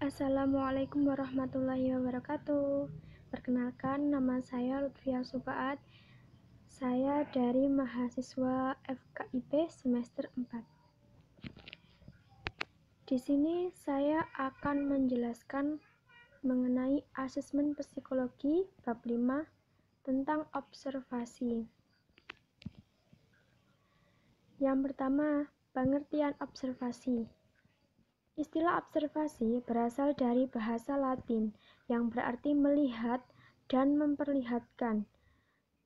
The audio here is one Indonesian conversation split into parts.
Assalamualaikum warahmatullahi wabarakatuh. Perkenalkan, nama saya Lutfia Sufaat. Saya dari mahasiswa FKIP semester 4. Di sini saya akan menjelaskan mengenai asesmen psikologi bab 5 tentang observasi. Yang pertama, pengertian observasi. Istilah observasi berasal dari bahasa Latin yang berarti melihat dan memperlihatkan.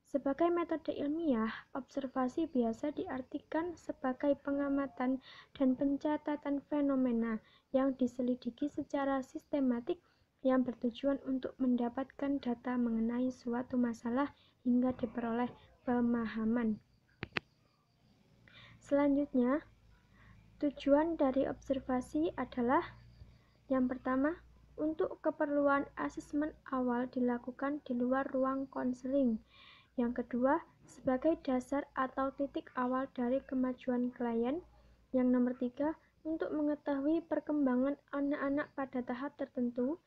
Sebagai metode ilmiah, observasi biasa diartikan sebagai pengamatan dan pencatatan fenomena yang diselidiki secara sistematik yang bertujuan untuk mendapatkan data mengenai suatu masalah hingga diperoleh pemahaman. Selanjutnya, tujuan dari observasi adalah yang pertama, untuk keperluan asesmen awal dilakukan di luar ruang konseling. Yang kedua, sebagai dasar atau titik awal dari kemajuan klien. Yang nomor tiga, untuk mengetahui perkembangan anak-anak pada tahap tertentu.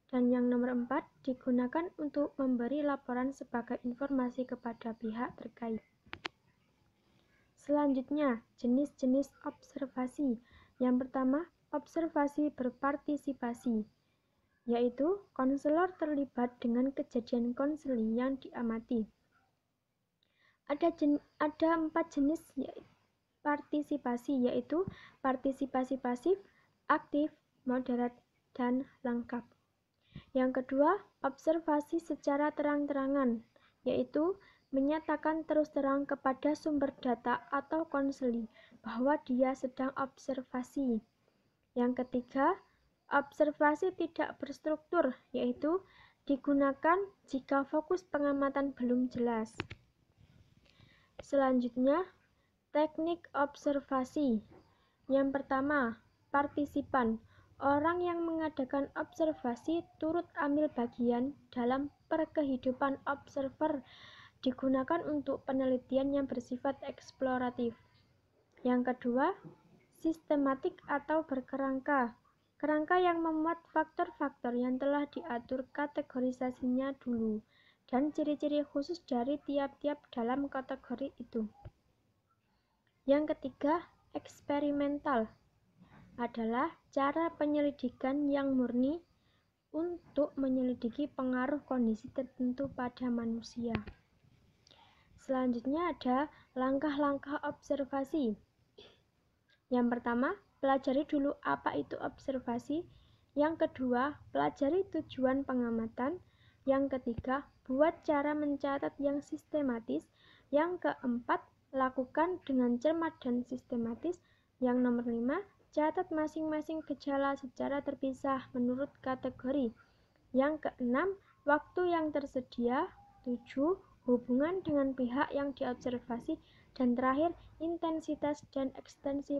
Dan yang nomor empat, digunakan untuk memberi laporan sebagai informasi kepada pihak terkait. Selanjutnya, jenis-jenis observasi. Yang pertama, observasi berpartisipasi, yaitu konselor terlibat dengan kejadian konseling yang diamati. Ada 4 jenis partisipasi, yaitu partisipasi pasif, aktif, moderat, dan lengkap. Yang kedua, observasi secara terang-terangan, yaitu menyatakan terus terang kepada sumber data atau konseli bahwa dia sedang observasi. Yang ketiga, observasi tidak berstruktur, yaitu digunakan jika fokus pengamatan belum jelas. Selanjutnya, teknik observasi. Yang pertama, partisipan. Orang yang mengadakan observasi turut ambil bagian dalam perkehidupan observer, digunakan untuk penelitian yang bersifat eksploratif. Yang kedua, sistematik atau berkerangka. Kerangka yang memuat faktor-faktor yang telah diatur kategorisasinya dulu dan ciri-ciri khusus dari tiap-tiap dalam kategori itu. Yang ketiga, eksperimental adalah cara penyelidikan yang murni untuk menyelidiki pengaruh kondisi tertentu pada manusia. Selanjutnya ada langkah-langkah observasi. Yang pertama, pelajari dulu apa itu observasi. Yang kedua, pelajari tujuan pengamatan. Yang ketiga, buat cara mencatat yang sistematis. Yang keempat, lakukan dengan cermat dan sistematis. Yang nomor 5, catat masing-masing gejala secara terpisah menurut kategori. Yang keenam, waktu yang tersedia. 7, hubungan dengan pihak yang diobservasi. Dan terakhir, intensitas dan ekstensi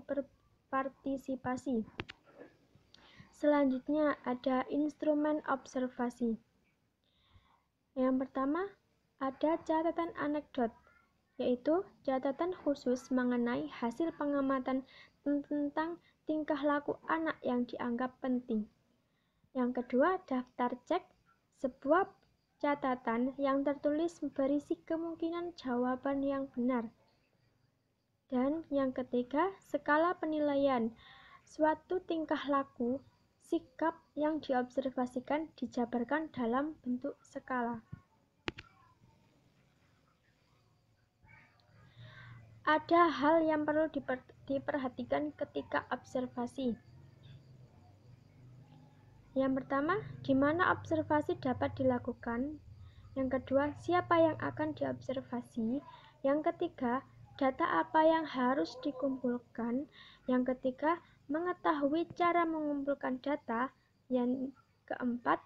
partisipasi. Selanjutnya ada instrumen observasi. Yang pertama, ada catatan anekdot, yaitu catatan khusus mengenai hasil pengamatan tentang tingkah laku anak yang dianggap penting. Yang kedua, daftar cek, sebuah catatan yang tertulis berisi kemungkinan jawaban yang benar. Dan yang ketiga, skala penilaian. Suatu tingkah laku, sikap yang diobservasikan dijabarkan dalam bentuk skala. Ada hal yang perlu diperhatikan ketika observasi. Yang pertama, di mana observasi dapat dilakukan. Yang kedua, siapa yang akan diobservasi. Yang ketiga, data apa yang harus dikumpulkan. Yang ketiga, mengetahui cara mengumpulkan data. Yang keempat,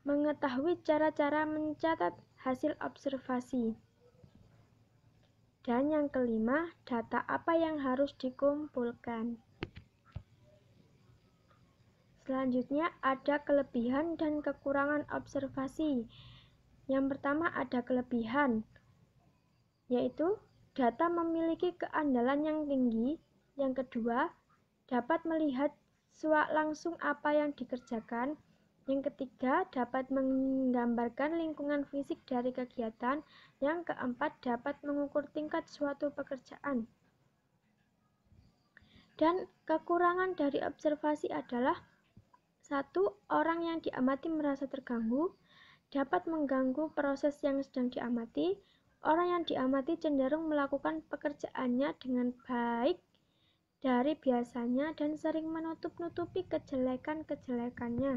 mengetahui cara-cara mencatat hasil observasi. Dan yang kelima, data apa yang harus dikumpulkan. Selanjutnya ada kelebihan dan kekurangan observasi. Yang pertama ada kelebihan, yaitu data memiliki keandalan yang tinggi. Yang kedua, dapat melihat langsung apa yang dikerjakan. Yang ketiga, dapat menggambarkan lingkungan fisik dari kegiatan. Yang keempat, dapat mengukur tingkat suatu pekerjaan. Dan kekurangan dari observasi adalah 1. Orang yang diamati merasa terganggu, dapat mengganggu proses yang sedang diamati. Orang yang diamati cenderung melakukan pekerjaannya dengan baik dari biasanya dan sering menutup-nutupi kejelekan-kejelekannya.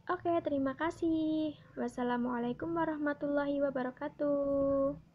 Oke, terima kasih. Wassalamualaikum warahmatullahi wabarakatuh.